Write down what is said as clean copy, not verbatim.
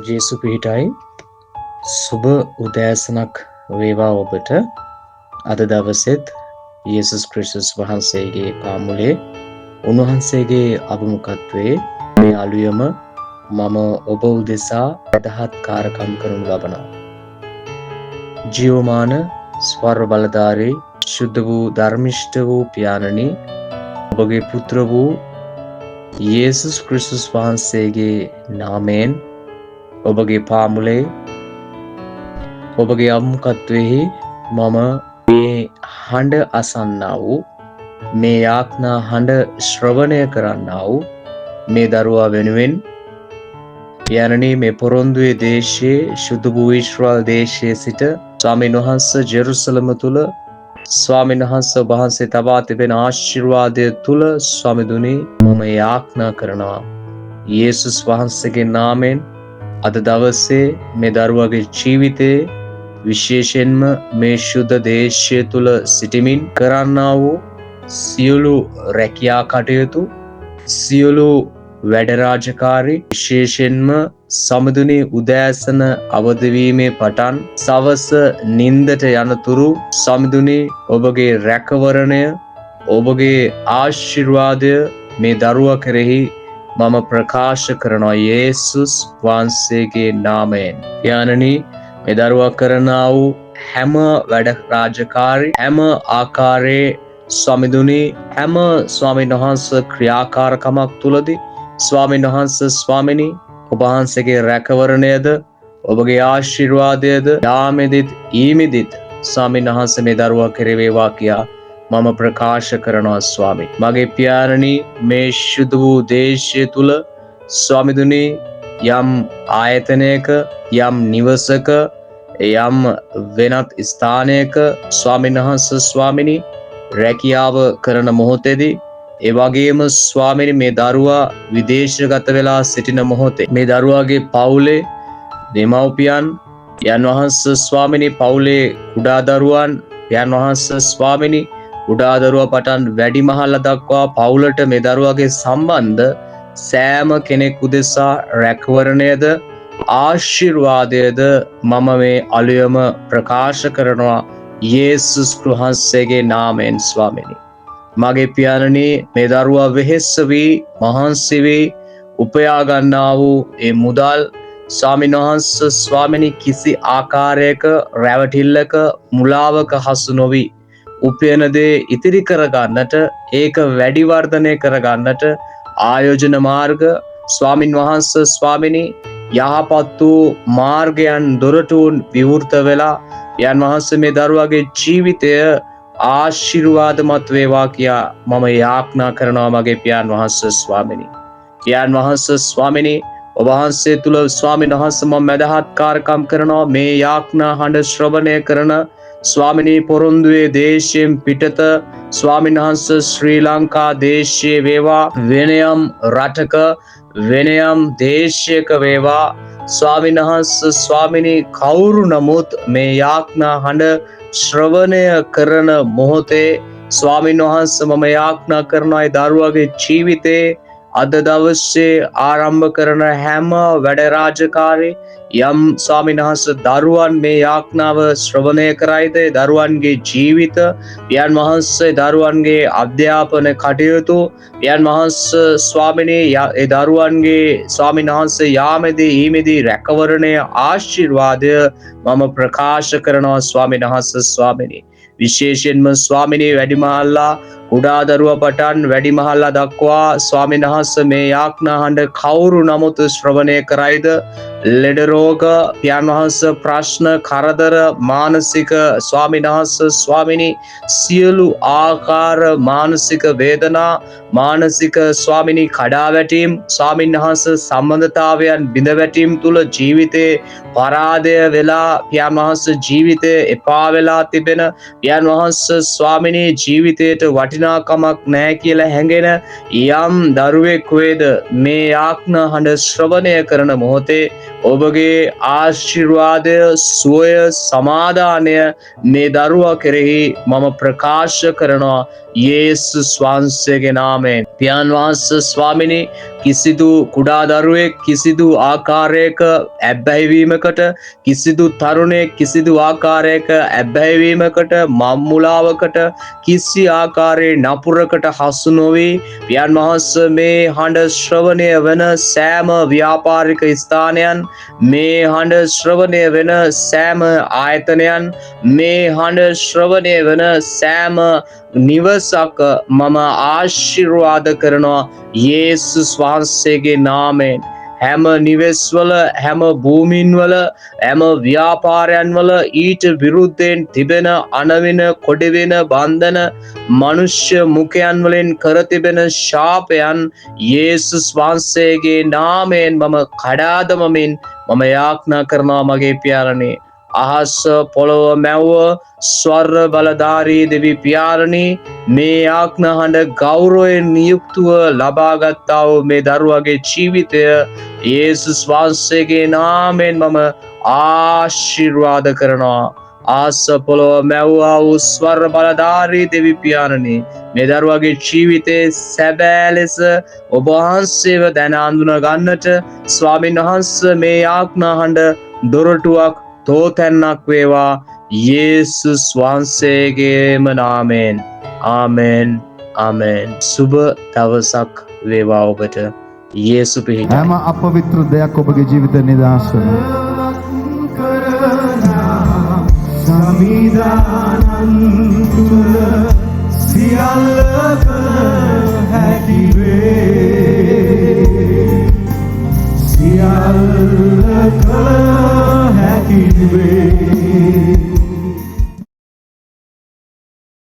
ජේසු පිහිටයි සුබ උදෑසනක් වේවා ඔබට. අද දවසෙත් යේසුස් ක්‍රිස්තුස් වහන්සේගේ පාමුලේ උන්වහන්සේගේ අභිමුඛත්වයේ මේ අලුයම මම ඔබ උදෙසා වැඩහත් කාර්යකම් කරනු ලබනවා. ජීවමාන ස්වර්ග බලධාරී ශුද්ධ වූ ධර්මිෂ්ඨ වූ පියාණනි, ඔබගේ පුත්‍ර වූ යේසුස් ක්‍රිස්තුස් වහන්සේගේ නාමයෙන් ඔබගේ පාමුලේ ඔබගේ අභිමුඛත්වයේ මම මේ හඬ අසන්නා වූ, මේ යාඥා හඬ ශ්‍රවණය කරන්නා වූ මේ දරුවා වෙනුවෙන් යන්නේ මේ පොරොන්දුවේ දේශයේ ශුද්ධ වූ ඊශ්‍රායල් දේශයේ සිට ස්වාමීන් වහන්සේ ජෙරුසලම තුල ස්වාමීන් වහන්සේ වහන්සේ තබා තිබෙන ආශිර්වාදය තුල ස්වාමිදුනි මම යාඥා කරනවා යේසුස් වහන්සේගේ නාමයෙන් අද දවසේ මේ දරුවාගේ ජීවිතේ විශේෂයෙන්ම මේ ශුද්ධ දේශය තුල සිටමින් කරන්නා වූ සියලු රැකියා කටයුතු, සියලු වැඩ රාජකාරී, විශේෂයෙන්ම සමදුනි උදෑසන අවදිවීමේ පටන් සවස නින්දට යනතුරු සමදුනි ඔබගේ රැකවරණය, ඔබගේ ආශිර්වාදය මේ දරුවා කෙරෙහි මම ප්‍රකාශ කරනවා යේසුස් වහන්සේගේ නාමයෙන්. යානනි, මේ දරුවා කරනා වූ හැම වැඩ රාජකාරී, හැම ආකාරයේ ස්වාමිදුනි, හැම ස්වාමීන් වහන්සේ ක්‍රියාකාරකමක් තුලදී ස්වාමීන් වහන්සේ ස්වාමිනී ඔබ වහන්සේගේ රැකවරණයද, ඔබගේ ආශිර්වාදයද යාමෙදිත් ඊමෙදිත් ස්වාමීන් වහන්සේ මේ දරුවා කෙරේ වේවා කියා මම ප්‍රකාශ කරනවා ස්වාමී. මගේ පියාණනි, මේ ශුද්ධ වූ දේශය තුල ස්වාමිදුනි යම් ආයතනයක, යම් නිවසක, යම් වෙනත් ස්ථානයක ස්වාමීන් වහන්සේ ස්වාමිනී රැකියාව කරන මොහොතේදී, ඒ වගේම ස්වාමීනි මේ දරුවා විදේශගත වෙලා සිටින මොහොතේ මේ දරුවාගේ පවුලේ දෙමව්පියන් යන් වහන්සේ ස්වාමිනී පවුලේ කුඩා දරුවන් යන් වහන්සේ ස්වාමිනී කුඩා දරුවා පටන් වැඩිමහල්ල දක්වා පවුලට මේ දරුවාගේ සම්බන්ධ සෑම කෙනෙක් උදෙසා රැකවරණයද ආශිර්වාදයද මම මේ අලුයම ප්‍රකාශ කරනවා යේසුස් වහන්සේගේ නාමයෙන් ස්වාමිනී. මගේ පියාණනි, මේ දරුවා වෙහෙස වී මහන්සි වී උපයා ගන්නා වූ ඒ මුදල් ස්වාමීන් වහන්සේ ස්වාමිනී කිසි ආකාරයක රැවටිල්ලක මුලාවක හසු නොවි උපයන දේ ඉතිරි කර ගන්නට, ඒක වැඩි වර්ධනය කර ගන්නට ආයෝජන මාර්ග ස්වාමින් වහන්සේ ස්වාමිනී යහපත් වූ මාර්ගයන් දොරටුන් විවෘත වෙලා යන් වහන්සේ මේ දරුවාගේ ජීවිතය ආශිර්වාදමත් වේවා කියා මම යාඥා කරනවා මගේ පියාණන් වහන්සේ ස්වාමිනී. පියාණන් වහන්සේ ස්වාමිනී ඔබ වහන්සේ තුල ස්වාමීන් වහන්සේ මම මැදහත් කාර්යකම් කරනවා මේ යාඥා හඬ ශ්‍රවණය කරන ස්වාමිනී පොරොන්දුවේ දේශයෙන් පිටත ස්වාමීන් වහන්සේ ශ්‍රී ලංකා දේශයේ වේවා, වෙනයම් රටක වෙනයම් දේශයක වේවා ස්වාමීන් වහන්සේ ස්වාමිනී කවුරු නමුත් මේ යාඥා හඬ ශ්‍රවණය කරන මොහොතේ ස්වාමීන් වහන්සේ මම යාඥා කරනවා ඒ දරුවාගේ ජීවිතේ අද දවසේ ආරම්භ කරන හැම වැඩ රාජකාරී යම් ස්වාමීන් වහන්සේ දරුවන් මේ යාඥාව ශ්‍රවණය කරයිද, දරුවන්ගේ ජීවිත යන් වහන්සේ දරුවන්ගේ අධ්‍යාපන කටයුතු යන් වහන්සේ ස්වාමිනී ඒ දරුවන්ගේ ස්වාමීන් වහන්සේ යාමේදී ඊමේදී රැකවරණය ආශිර්වාදය මම ප්‍රකාශ කරනවා ස්වාමීන් වහන්සේ ස්වාමිනී. විශේෂයෙන්ම ස්වාමිනී වැඩිමහල්ලා කුඩා දරුවා පටන් වැඩිමහල්ලා දක්වා ස්වාමීන් වහන්සේ මේ යාඥා හඬ කවුරු නමුත් ශ්‍රවණය කරයිද, ලෙඩ රෝග යන් වහන්සේ ප්‍රශ්න කරදර මානසික ස්වාමීන් වහන්සේ ස්වාමිනී සියලු ආකාර මානසික වේදනා, මානසික ස්වාමිනී කඩාවැටීම්, ස්වාමීන් වහන්සේ සම්බන්ධතාවයන් බිඳවැටීම් තුල ජීවිතේ පරාදය වෙලා යන් වහන්සේ ජීවිතේ එපා වෙලා තිබෙන යන් වහන්සේ ස්වාමිනී ජීවිතයට වටිනාකමක් නැහැ කියලා හැඟෙන යම් දරුවෙක් වේද මේ යාඥා හඬ ශ්‍රවණය කරන මොහොතේ ඔබගේ ආශිර්වාදය, සුවය, සමාදානය මේ දරුවා කෙරෙහි මම ප්‍රකාශ කරනවා යේසුස් වහන්සේගේ නාමයෙන්. පියාණන් වහන්සේ ස්වාමිනේ කිසිදු කුඩා දරුවෙක් කිසිදු ආකාරයක ඇබ්බැහිවීමකට කිසිදු තරුණයෙක් කිසිදු ආකාරයක ඇබ්බැහිවීමකට මම්මුලාවකට කිසි ආකාරයේ නපුරකට හසු නොවී පියාණන් වහන්සේ මේ හඬ ශ්‍රවණය වන සෑම ව්‍යාපාරික ස්ථානයන් මේ හඬ ශ්‍රවණය වෙන සෑම ආයතනයන් මේ හඬ ශ්‍රවණය වෙන සෑම නිවසක මම ආශිර්වාද කරනවා යේසුස් වහන්සේගේ නාමයෙන්. හැම නිවෙස්වල හැම භූමින්වල හැම ව්‍යාපාරයන්වල ඊට විරුද්ධයෙන් තිබෙන අනවින කොඩිවෙන බන්ධන මනුෂ්‍ය මුඛයන් වලින් කර තිබෙන ශාපයන් යේසුස් වහන්සේගේ නාමයෙන් මම කඩා දමමින් මම යාඥා කරනවා මගේ පියාණනි. අහස පොළොව මැව්ව ස්වර්ග බලධාරී දෙවි පියාණනි මේ යාඥා හඬ ගෞරවයෙන් නියුක්තව ලබාගත්තා වූ මේ දරුවගේ ජීවිතය යේසුස් වහන්සේගේ නාමයෙන් මම ආශිර්වාද කරනවා. ආස පොළොව මැව්වා වූ ස්වර්ග බලධාරී දෙවි පියාණනි මේ දරුවගේ ජීවිතේ සැබෑ ලෙස ඔබ වහන්සේව දැන අඳුන ගන්නට ස්වාමීන් වහන්සේ මේ යාඥා හඬ දොරටුවක් තෝතැන්නක් වේවා යේසුස් වහන්සේගේම නාමයෙන්. ආමෙන් ආමෙන්. සුබ දවසක් වේවා ඔබට. යේසු පිහිටයි. හැම අපවිත්‍ර දෙයක් ඔබගේ ජීවිත නිදහස් වෙනවා. සමිදානන් තුල සියල්ල හැකි වේ. සියල්ල හැකි වේ.